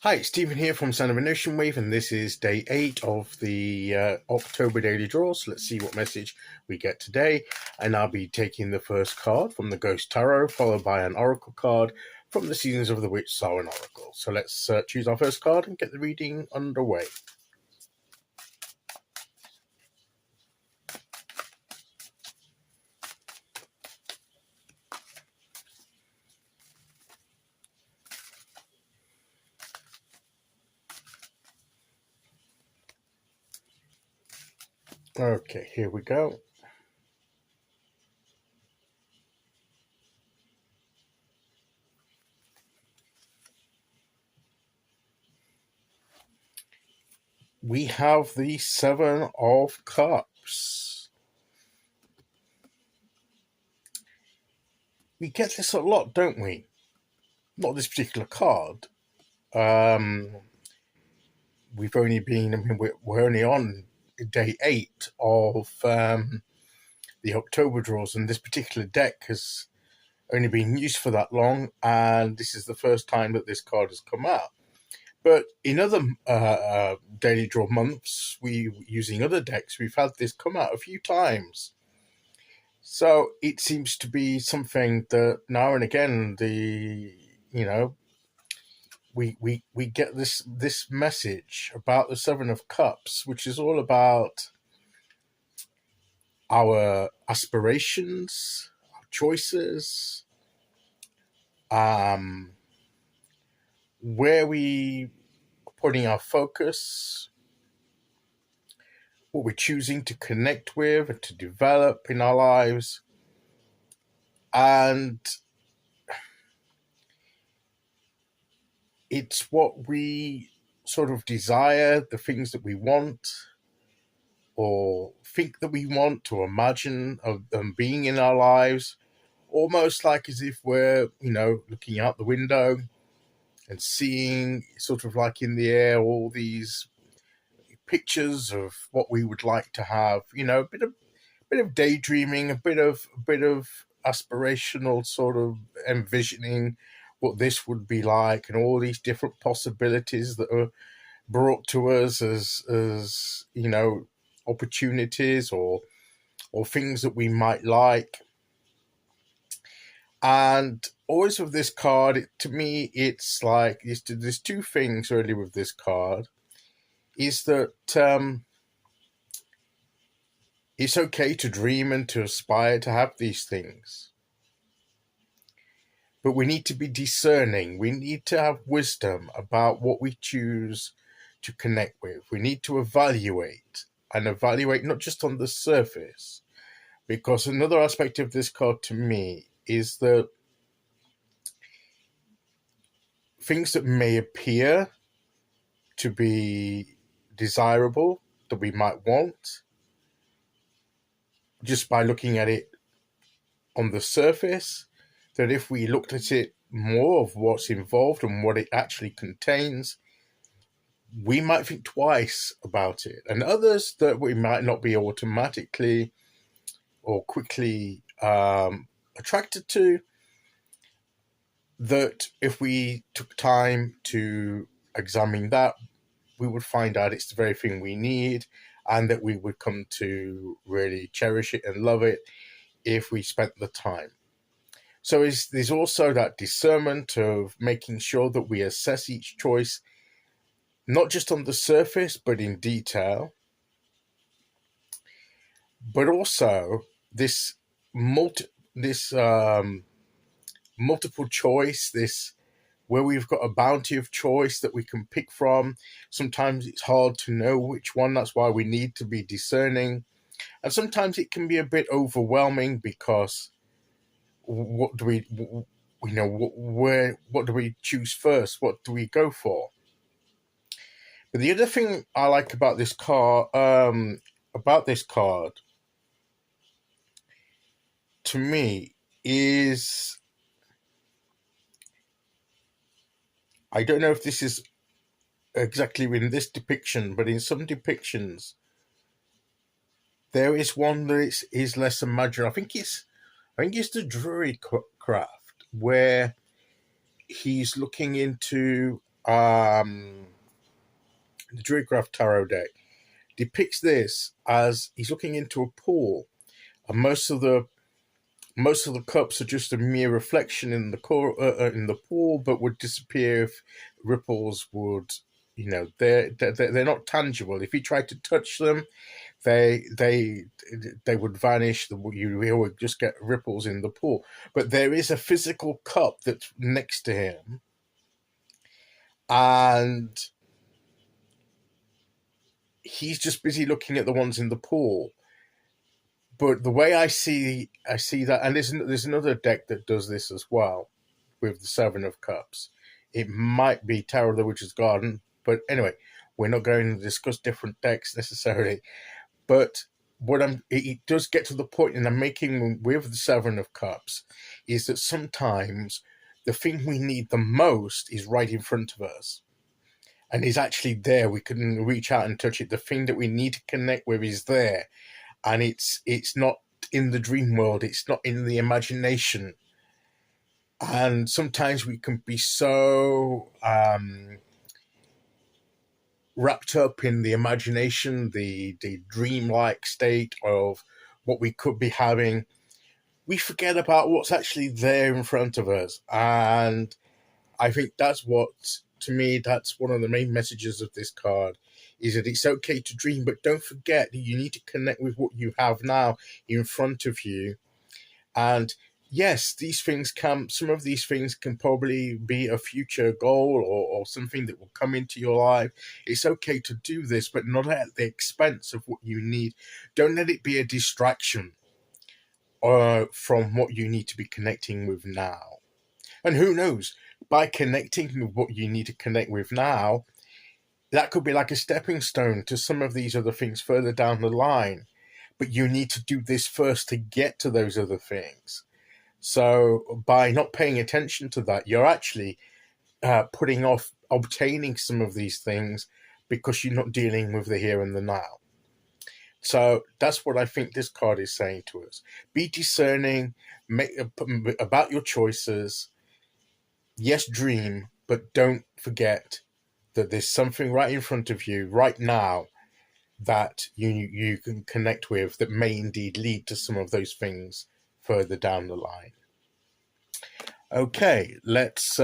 Hi, Stephen here from Son of an Ocean Wave, and this is day 8 of the October daily draw. So let's see what message we get today. And I'll be taking the first card from the Ghost Tarot, followed by an Oracle card from the Seasons of the Witch, Samhain Oracle. So let's choose our first card and get the reading underway. Okay, here we go. We have the Seven of Cups. We get this a lot, don't we? Not this particular card. We've only been, we're only on day 8 of the October draws, and this particular deck has only been used for that long, and this is the first time that this card has come out. But in other daily draw months, using other decks, we've had this come out a few times. So it seems to be something that now and again we get this message about the Seven of Cups, which is all about our aspirations, our choices, where we are putting our focus, what we're choosing to connect with and to develop in our lives. And it's what we sort of desire, the things that we want or think that we want or imagine of them being in our lives, almost like as if we're, looking out the window and seeing sort of like in the air all these pictures of what we would like to have, a bit of daydreaming, a bit of aspirational sort of envisioning what this would be like, and all these different possibilities that are brought to us as opportunities or things that we might like. And always with this card, to me, it's like there's two things really with this card. Is that it's okay to dream and to aspire to have these things. But we need to be discerning. We need to have wisdom about what we choose to connect with. We need to evaluate not just on the surface. Because another aspect of this card to me is that things that may appear to be desirable, that we might want, just by looking at it on the surface, that if we looked at it more of what's involved and what it actually contains, we might think twice about it. And others that we might not be automatically or quickly attracted to, that if we took time to examine that, we would find out it's the very thing we need, and that we would come to really cherish it and love it if we spent the time. So there's also that discernment of making sure that we assess each choice, not just on the surface, but in detail. But also this multiple choice, this where we've got a bounty of choice that we can pick from. Sometimes it's hard to know which one. That's why we need to be discerning. And sometimes it can be a bit overwhelming, because what do we choose first? What do we go for? But the other thing I like about this card, to me, is, I don't know if this is exactly in this depiction, but in some depictions, there is one that is less imaginary. I think it's the Druid craft, where he's looking into the Druidcraft Tarot deck depicts this as he's looking into a pool, and most of the cups are just a mere reflection in the pool, but would disappear if ripples would, they're not tangible. If you try to touch them, they would vanish. You would just get ripples in the pool. But there is a physical cup that's next to him, and he's just busy looking at the ones in the pool. But the way I see that, and there's another deck that does this as well, with the Seven of Cups. It might be Tower of the Witch's Garden, but anyway, we're not going to discuss different decks necessarily. But it does get to the point, and I'm making with the Seven of Cups, is that sometimes the thing we need the most is right in front of us, and is actually there. We can reach out and touch it. The thing that we need to connect with is there, and it's not in the dream world. It's not in the imagination. And sometimes we can be so wrapped up in the imagination, the dreamlike state of what we could be having, we forget about what's actually there in front of us. And I think that's to me, that's one of the main messages of this card, is that it's okay to dream, but don't forget that you need to connect with what you have now in front of you. And yes, some of these things can probably be a future goal or something that will come into your life. It's okay to do this, but not at the expense of what you need. Don't let it be a distraction from what you need to be connecting with now. And who knows, by connecting with what you need to connect with now, that could be like a stepping stone to some of these other things further down the line. But you need to do this first to get to those other things. So by not paying attention to that, you're actually putting off obtaining some of these things because you're not dealing with the here and the now. So that's what I think this card is saying to us. Be discerning about your choices. Yes, dream, but don't forget that there's something right in front of you right now that you can connect with that may indeed lead to some of those things further down the line. Okay, let's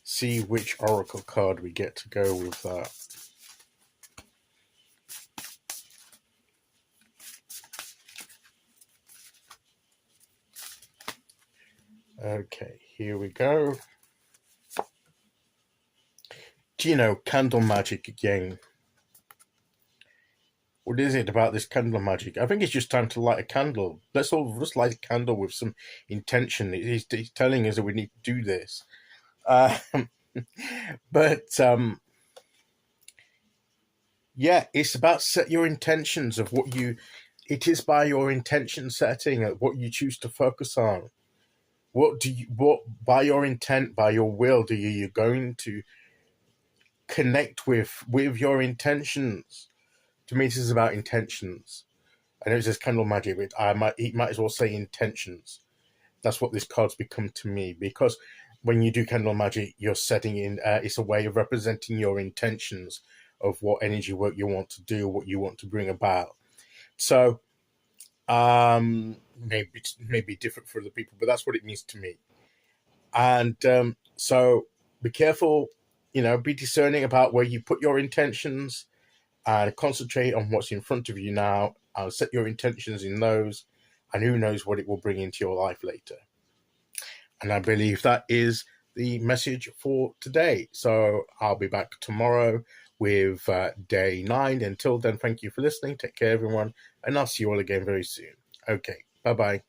see which oracle card we get to go with that. Okay, here we go. Do you know candle magic again? What is it about this candle magic? I think it's just time to light a candle. Let's all just light a candle with some intention. He's telling us that we need to do this. Yeah, it's about set your intentions of what it is by your intention setting at what you choose to focus on. What by your intent, by your will, you're going to connect with your intentions. To me, this is about intentions. I know it says candle magic, but it might as well say intentions. That's what this card's become to me, because when you do candle magic, you're setting in, it's a way of representing your intentions of what energy work you want to do, what you want to bring about. So, maybe different for other people, but that's what it means to me. And so be careful, be discerning about where you put your intentions, and concentrate on what's in front of you now, and set your intentions in those, and who knows what it will bring into your life later. And I believe that is the message for today. So I'll be back tomorrow with day 9. Until then, thank you for listening. Take care, everyone, and I'll see you all again very soon. Okay, bye-bye.